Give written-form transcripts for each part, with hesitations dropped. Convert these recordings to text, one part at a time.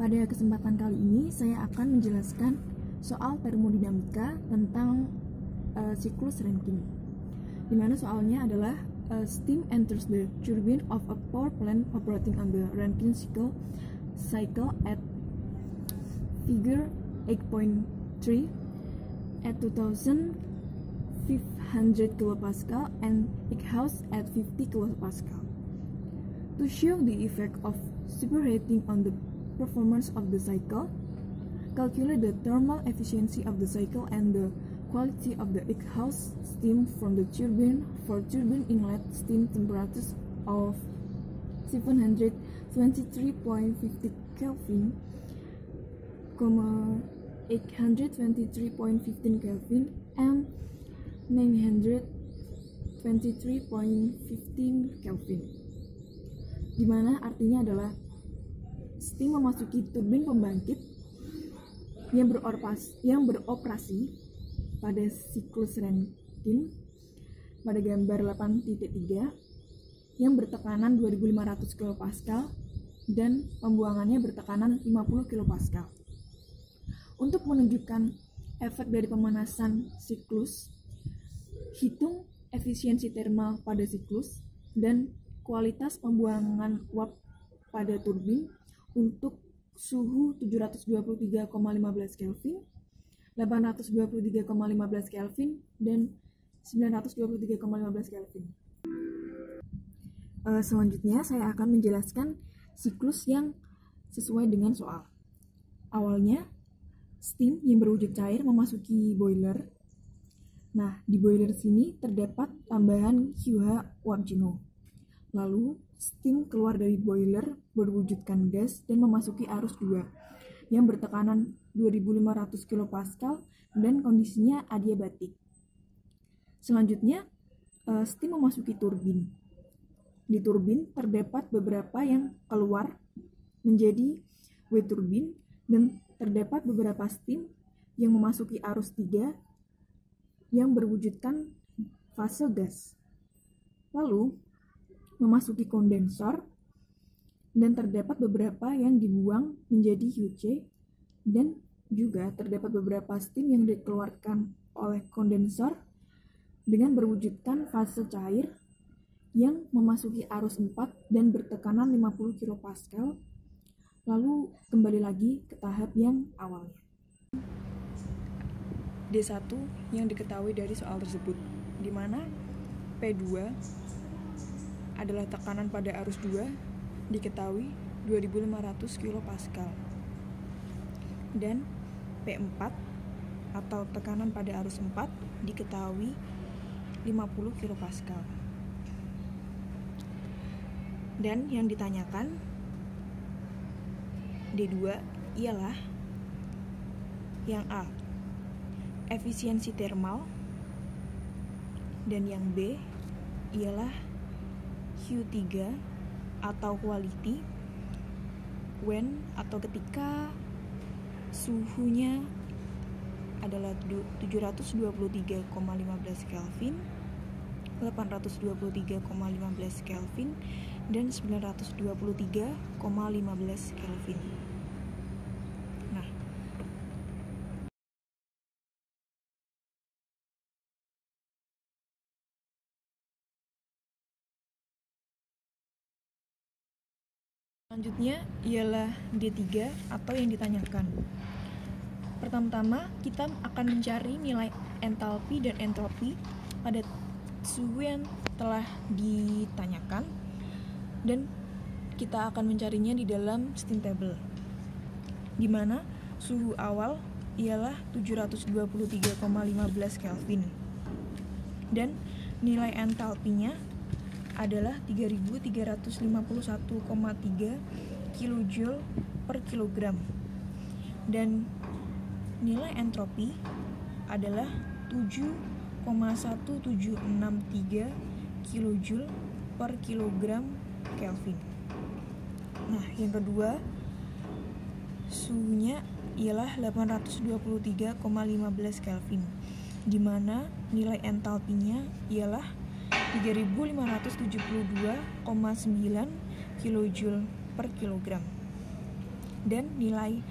Pada kesempatan kali ini saya akan menjelaskan soal termodinamika tentang siklus Rankine. Di mana soalnya adalah steam enters the turbine of a power plant operating on the Rankine cycle at figure 8.3 at 2500 kilopascal and exhaust at 50 kilopascal. To show the effect of superheating on the performance of the cycle, calculate the thermal efficiency of the cycle and the quality of the exhaust steam from the turbine for turbine inlet steam temperatures of 723.50 Kelvin, 823.15 Kelvin, and 923.15 Kelvin. Dimana artinya adalah steam memasuki turbin pembangkit yang beroperasi pada siklus Rankine pada gambar 8.3 yang bertekanan 2500 kilopascal dan pembuangannya bertekanan 50 kilopascal. Untuk menunjukkan efek dari pemanasan siklus, hitung efisiensi termal pada siklus dan kualitas pembuangan uap pada turbin untuk suhu 723,15 Kelvin, 823,15 Kelvin, dan 923,15 Kelvin. Selanjutnya saya akan menjelaskan siklus yang sesuai dengan soal. Awalnya, steam yang berwujud cair memasuki boiler. Nah, di boiler sini terdapat tambahan QH uap jenuh. Lalu, steam keluar dari boiler berwujudkan gas dan memasuki arus 2 yang bertekanan 2500 kilopascal dan kondisinya adiabatik. Selanjutnya, steam memasuki turbin. Di turbin terdapat beberapa yang keluar menjadi W-turbin dan terdapat beberapa steam yang memasuki arus 3 yang berwujudkan fase gas. Lalu, memasuki kondensor dan terdapat beberapa yang dibuang menjadi UC dan juga terdapat beberapa steam yang dikeluarkan oleh kondensor dengan berwujudkan fase cair yang memasuki arus 4 dan bertekanan 50 kilopascal. Lalu kembali lagi ke tahap yang awalnya. D1 yang diketahui dari soal tersebut, di mana P2 adalah tekanan pada arus 2 diketahui 2500 kilopascal dan P4 atau tekanan pada arus 4 diketahui 50 kilopascal. Dan yang ditanyakan D2 ialah yang A, efisiensi termal, dan yang B ialah Q3 atau quality when atau ketika suhunya adalah 723,15 Kelvin, 823,15 Kelvin, dan 923,15 Kelvin. Nah, selanjutnya ialah D3 atau yang ditanyakan. Pertama-tama kita akan mencari nilai entalpi dan entropi pada suhu yang telah ditanyakan dan kita akan mencarinya di dalam steam table, di mana suhu awal ialah 723,15 Kelvin dan nilai entalpinya adalah 3351,3 kilojoule per kilogram dan nilai entropi adalah 7,1763 kilojoule per kilogram Kelvin. Nah, yang kedua suhunya ialah 823,15 Kelvin, di mana nilai entalpinya ialah 3572,9 kilojoule per kilogram. dan nilai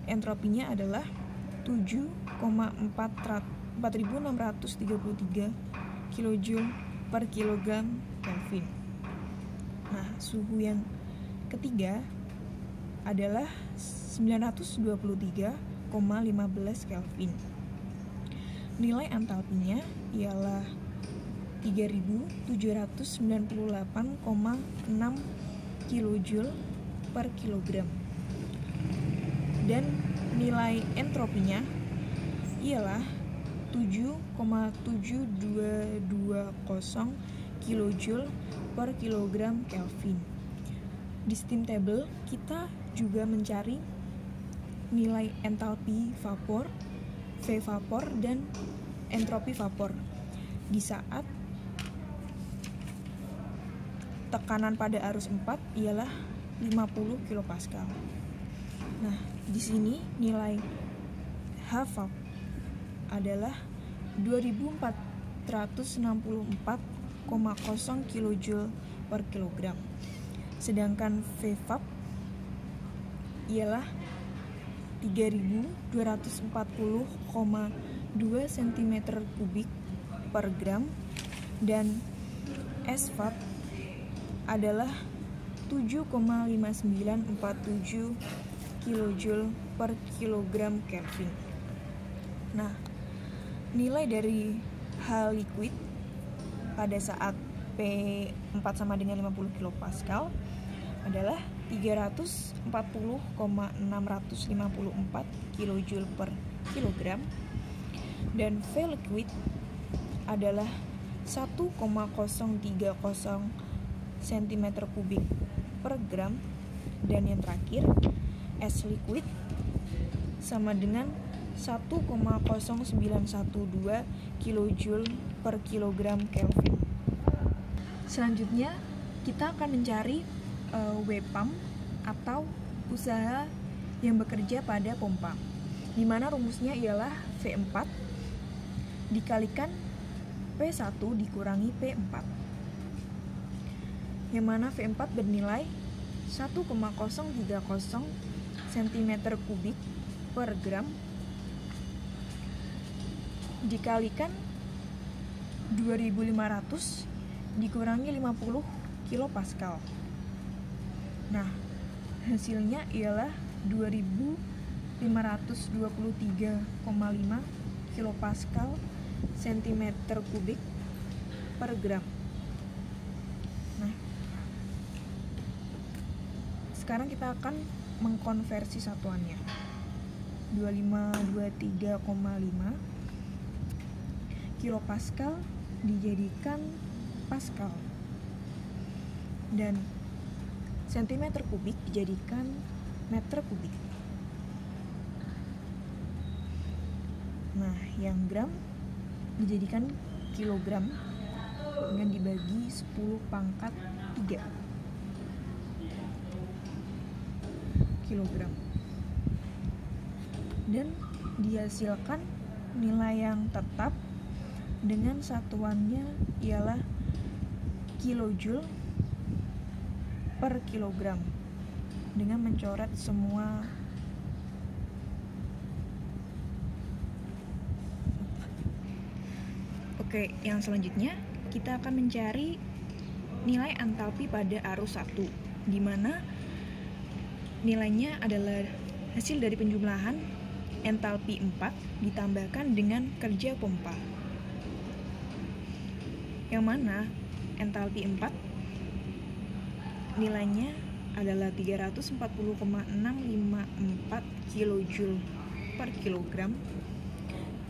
entropinya adalah 7,4633 kJ per kilogram Kelvin. Nah, suhu yang ketiga adalah 923,15 Kelvin. Nilai entalpinya ialah 3798,6 kJ per kilogram. Dan nilai entropinya ialah 7,7220 kJ per kilogram Kelvin. Di steam table kita juga mencari nilai entalpi vapor, V vapor, dan entropi vapor di saat tekanan pada arus 4 ialah 50 kPa. Nah, di sini nilai H-vap adalah 2464,0 kJ per kilogram. Sedangkan V-vap ialah 3240,2 cm3 per gram dan S-vap adalah 7,5947 kJ per kilogram Kelvin. Nah, nilai dari H liquid pada saat P4 sama dengan 50 kPa adalah 340,654 kJ per kilogram dan V liquid adalah 1,030 cm3 per gram, dan yang terakhir S liquid sama dengan 1,0912 kJ per kilogram Kelvin. Selanjutnya kita akan mencari W-pump atau usaha yang bekerja pada pompa, di mana rumusnya ialah V4 dikalikan P1 dikurangi P4, yang mana V4 bernilai 1,030 cm3 per gram dikalikan 2500 dikurangi 50 kPa. Nah, hasilnya ialah 2523,5 kPa cm3 per gram. Nah, sekarang kita akan mengkonversi satuannya. 2523,5 kilopascal dijadikan pascal dan cm3 dijadikan meter kubik. Nah, yang gram dijadikan kilogram dengan dibagi 10 pangkat 3 kilogram, dan dihasilkan nilai yang tetap dengan satuannya ialah kilojoule per kilogram dengan mencoret semua Oke, yang selanjutnya kita akan mencari nilai entalpi pada arus 1, di mana nilainya adalah hasil dari penjumlahan entalpi 4 ditambahkan dengan kerja pompa, yang mana entalpi 4 nilainya adalah 340,654 kJ per kilogram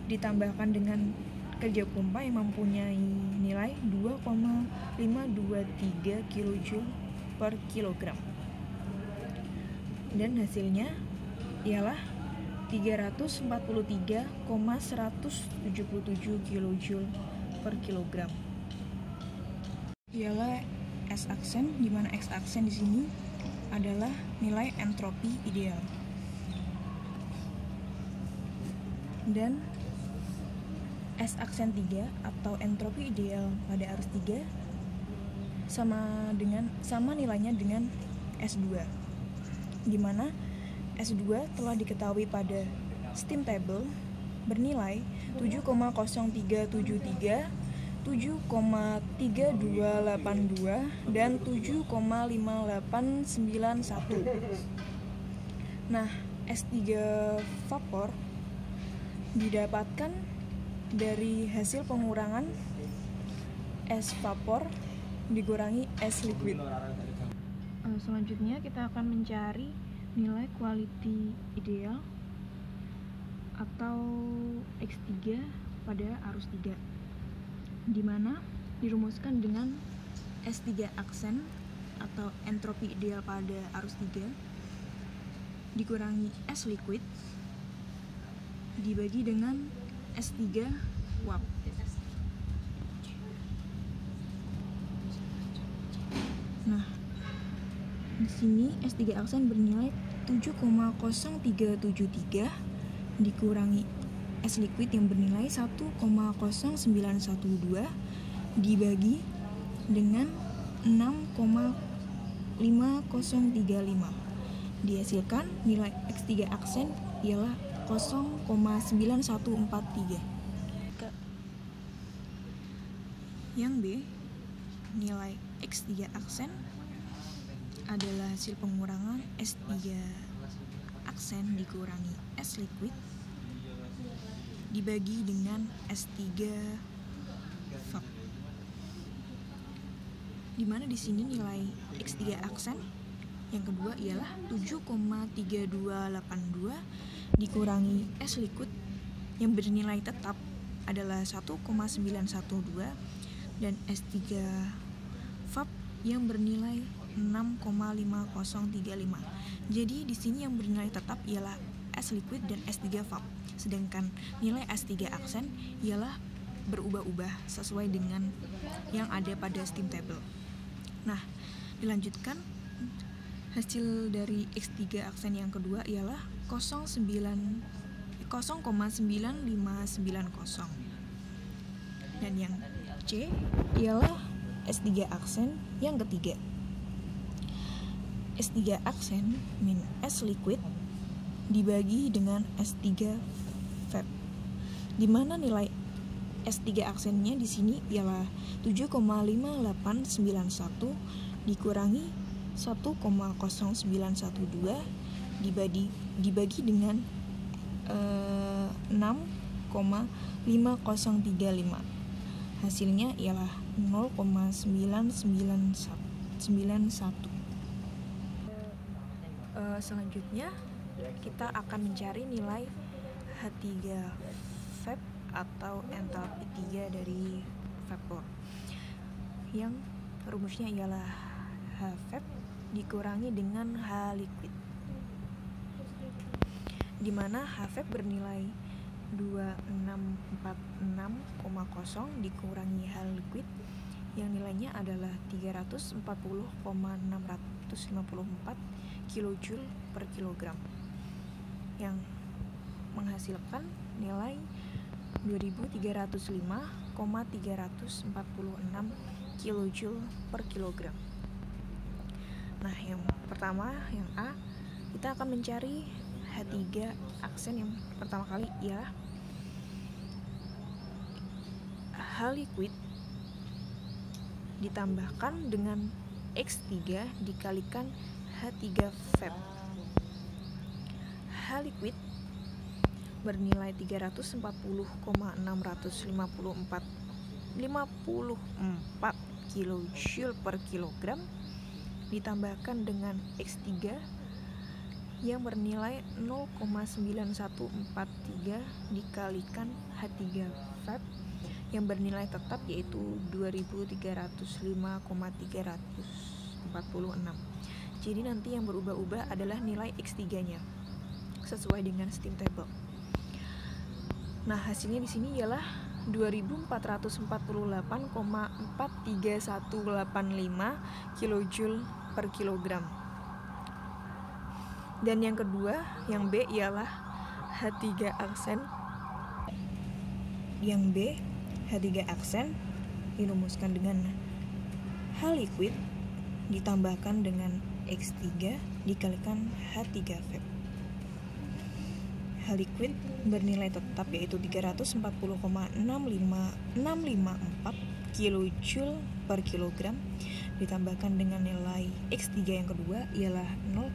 ditambahkan dengan kerja pompa yang mempunyai nilai 2,523 kJ per kilogram, dan hasilnya ialah 343,177 kJ per kilogram. Ialah S aksen, di mana X aksen di sini adalah nilai entropi ideal. Dan S aksen 3 atau entropi ideal pada arus 3 sama nilainya dengan S2, di mana S2 telah diketahui pada steam table bernilai 7,0373, 7,3282, dan 7,5891. Nah, S3 vapor didapatkan dari hasil pengurangan es vapor dikurangi es liquid. Selanjutnya kita akan mencari nilai quality ideal atau X3 pada arus 3, di mana dirumuskan dengan S3 aksen atau entropi ideal pada arus 3 dikurangi S liquid dibagi dengan S3 uap. Nah, di sini S3 aksen bernilai 7,0373 dikurangi S liquid yang bernilai 1,0912 dibagi dengan 6,5035. Dihasilkan nilai X3 aksen ialah 0,9143. Yang B, nilai X3 aksen adalah hasil pengurangan S3 aksen dikurangi S liquid dibagi dengan S3 vap. Dimana di sini nilai X3 aksen yang kedua ialah 7,3282 dikurangi S liquid yang bernilai tetap adalah 1,912 dan S3 vap yang bernilai 6,5035. Jadi di sini yang bernilai tetap ialah S liquid dan S3 vap. Sedangkan nilai S3 aksen ialah berubah-ubah sesuai dengan yang ada pada steam table. Nah, dilanjutkan hasil dari X3 aksen yang kedua ialah 0,9590. Dan yang C ialah S3 aksen yang ketiga. S3 aksen min S liquid dibagi dengan S3 vap, di mana nilai S3 aksennya di sini ialah 7,5891 dikurangi 1,0912 dibagi dengan 6,5035. Hasilnya ialah 0,9991. Selanjutnya kita akan mencari nilai H3 vap atau entalpi 3 dari vapor, yang rumusnya ialah H vap dikurangi dengan H liquid, di mana H vap bernilai 2646,0 dikurangi H liquid yang nilainya adalah 340,654 kilojoule per kilogram, yang menghasilkan nilai 2305,346 kilojoule per kilogram. Nah, yang pertama, yang A, kita akan mencari H3 aksen yang pertama kali ialah H liquid ditambahkan dengan X3 dikalikan H3 vap. H liquid bernilai 340,654 kilojoule per kilogram ditambahkan dengan X3 yang bernilai 0,9143 dikalikan H3 vap yang bernilai tetap yaitu 2305,346. Jadi nanti yang berubah-ubah adalah nilai X3-nya sesuai dengan steam table. Nah, hasilnya di sini ialah 2448,43185 kilojoule per kilogram. Dan yang kedua, yang B ialah H3 aksen. Yang B, H3 aksen dirumuskan dengan H liquid ditambahkan dengan X3 dikalikan H3 vap. Hal liquid bernilai tetap yaitu 340,65654 kJ per kilogram ditambahkan dengan nilai X3 yang kedua ialah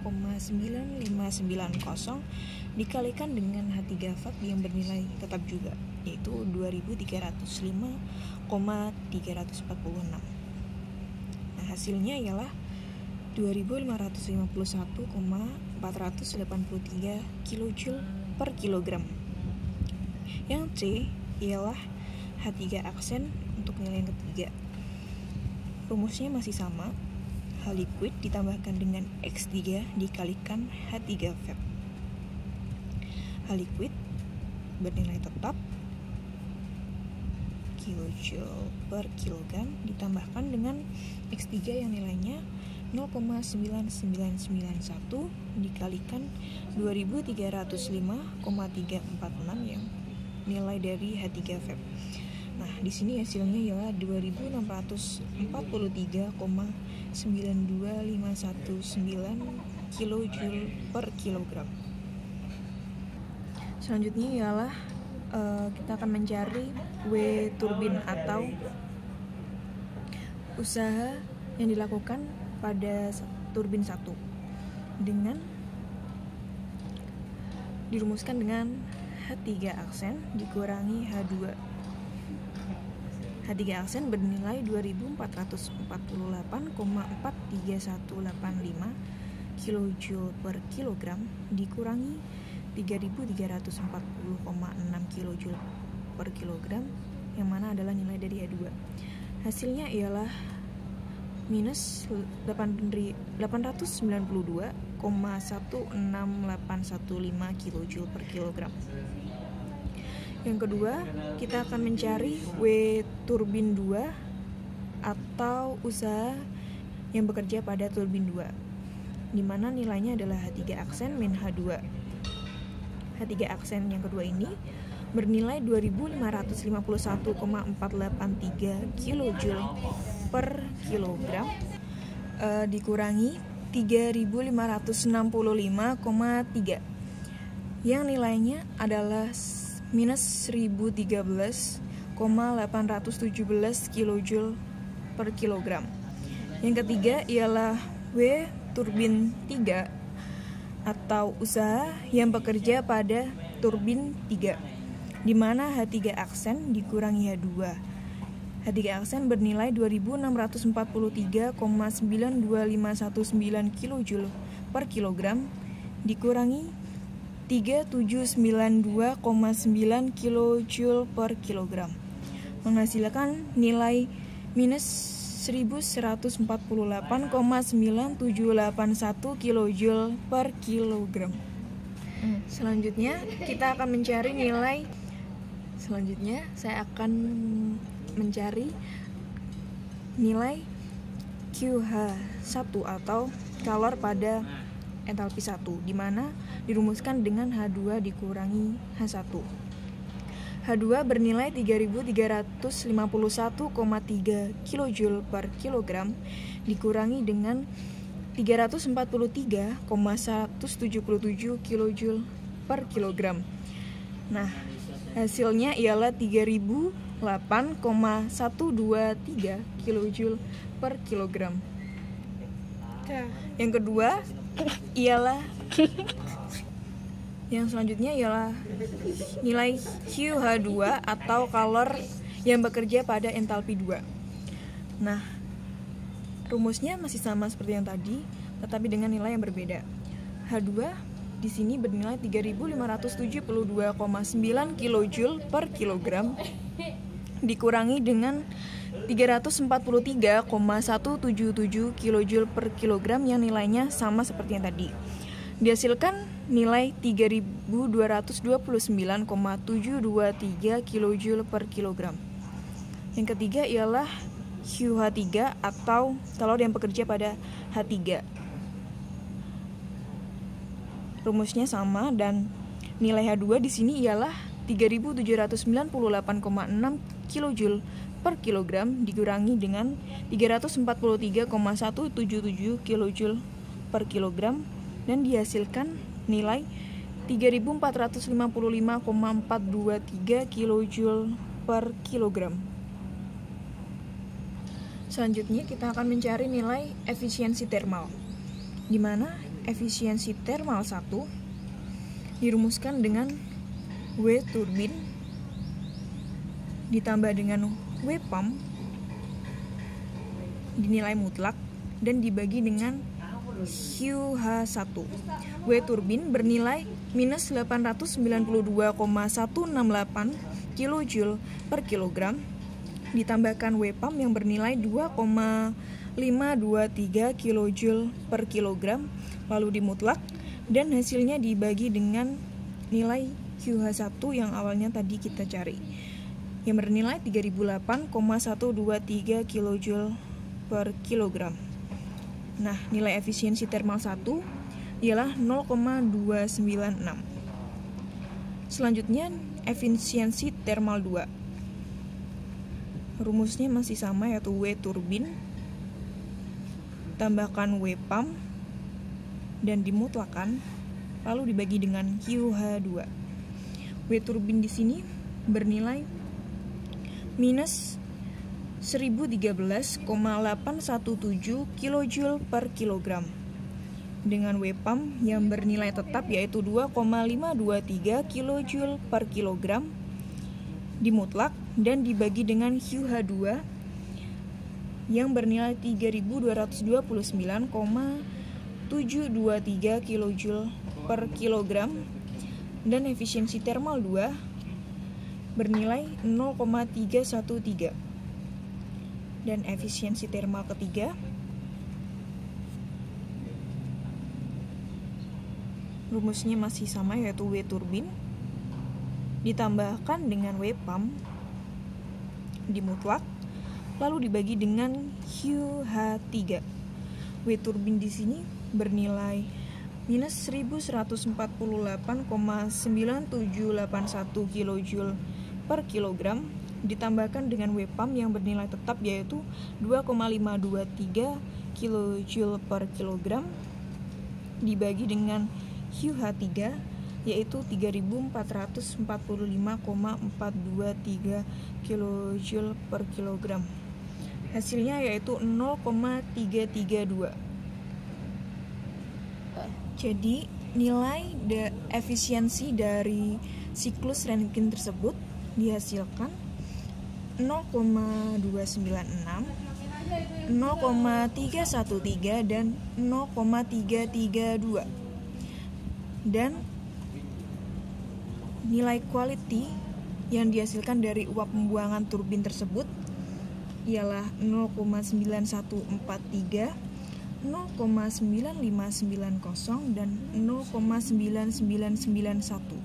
0,9590 dikalikan dengan H3 fab yang bernilai tetap juga yaitu 2305,346. Nah, hasilnya ialah 2551,483 kJ per kilogram. Yang C ialah H3 aksen untuk nilai yang ketiga. Rumusnya masih sama, H liquid ditambahkan dengan X3 dikalikan H3 fab. H liquid bernilai tetap kJ per kilogram ditambahkan dengan X3 yang nilainya 0,9991 dikalikan 2305,346 yang nilai dari H3 fab. Nah, di sini hasilnya ialah 2644,92519 kJ per kilogram. Selanjutnya ialah kita akan mencari W turbin atau usaha yang dilakukan pada turbin 1 dengan dirumuskan dengan H3 aksen dikurangi H2. H3 aksen bernilai 2448,43185 kJ per kilogram dikurangi 3340,6 kJ per kilogram yang mana adalah nilai dari H2. Hasilnya ialah minus 892,16815 kJ per kilogram. Yang kedua, kita akan mencari W turbin 2 atau usaha yang bekerja pada turbin 2, di mana nilainya adalah H3 aksen min H2. H3 aksen yang kedua ini bernilai 2551,483 kJ per kilogram dikurangi 3565,3 yang nilainya adalah minus 1013,817 kJ per kilogram. Yang ketiga ialah W turbin 3 atau usaha yang bekerja pada turbin 3, di mana H3 aksen dikurangi H2. H3 aksen bernilai 2643,92519 kJ per kilogram dikurangi 3792,9 kJ per kilogram menghasilkan nilai minus 1148,9781 kJ per kilogram. Selanjutnya kita akan mencari nilai. Selanjutnya saya akan mencari nilai QH1 atau kalor pada entalpi 1, di mana dirumuskan dengan H2 dikurangi H1. H2 bernilai 3351,3 kJ per kilogram dikurangi dengan 343,177 kJ per kilogram. Nah, hasilnya ialah 3008,123 kJ per kilogram. Yang kedua ialah yang selanjutnya ialah nilai QH2 atau kalor yang bekerja pada entalpi 2. Nah, rumusnya masih sama seperti yang tadi, tetapi dengan nilai yang berbeda. H2 di sini bernilai 3572,9 kJ per kilogram dikurangi dengan 343,177 kJ per kilogram yang nilainya sama seperti yang tadi. Dihasilkan nilai 3229,723 kJ per kilogram. Yang ketiga ialah QH3 atau kalor yang bekerja pada H3. Rumusnya sama dan nilai H2 di sini ialah 3798,6 kJ per kilogram dikurangi dengan 343,177 kJ per kilogram dan dihasilkan nilai 3455,423 kilojoule per kilogram. Selanjutnya kita akan mencari nilai efisiensi termal, di mana efisiensi termal 1 dirumuskan dengan W turbin ditambah dengan W pump dinilai mutlak dan dibagi dengan QH1. W turbin bernilai minus 892,168 kilojoule per kilogram ditambahkan W pump yang bernilai 2,523 kilojoule per kilogram lalu dimutlak dan hasilnya dibagi dengan nilai QH1 yang awalnya tadi kita cari yang bernilai 3008,123 kilojoule per kilogram. Nah, nilai efisiensi termal 1 ialah 0,296. Selanjutnya, efisiensi termal 2. Rumusnya masih sama, yaitu W turbin tambahkan W pump dan dimutlakan lalu dibagi dengan QH2. W turbin di sini bernilai minus 1013,817 kilojoule per kilogram dengan W pump yang bernilai tetap yaitu 2,523 kilojoule per kilogram dimutlak dan dibagi dengan QH2 yang bernilai 3229,723 kilojoule per kilogram dan efisiensi termal 2 bernilai 0,313 dan efisiensi termal ketiga rumusnya masih sama yaitu W turbin ditambahkan dengan W pump dimutlak lalu dibagi dengan QH3. W turbin di sini bernilai minus 1148,9781 kilojoule per kilogram ditambahkan dengan W pump yang bernilai tetap yaitu 2,523 kilojoule per kilogram dibagi dengan QH3 yaitu 3445,423 kilojoule per kilogram. Hasilnya yaitu 0,332. Jadi nilai efisiensi dari siklus Rankine tersebut dihasilkan 0,296, 0,313 dan 0,332. Dan nilai quality yang dihasilkan dari uap pembuangan turbin tersebut ialah 0,9143, 0,9590 dan 0,9991.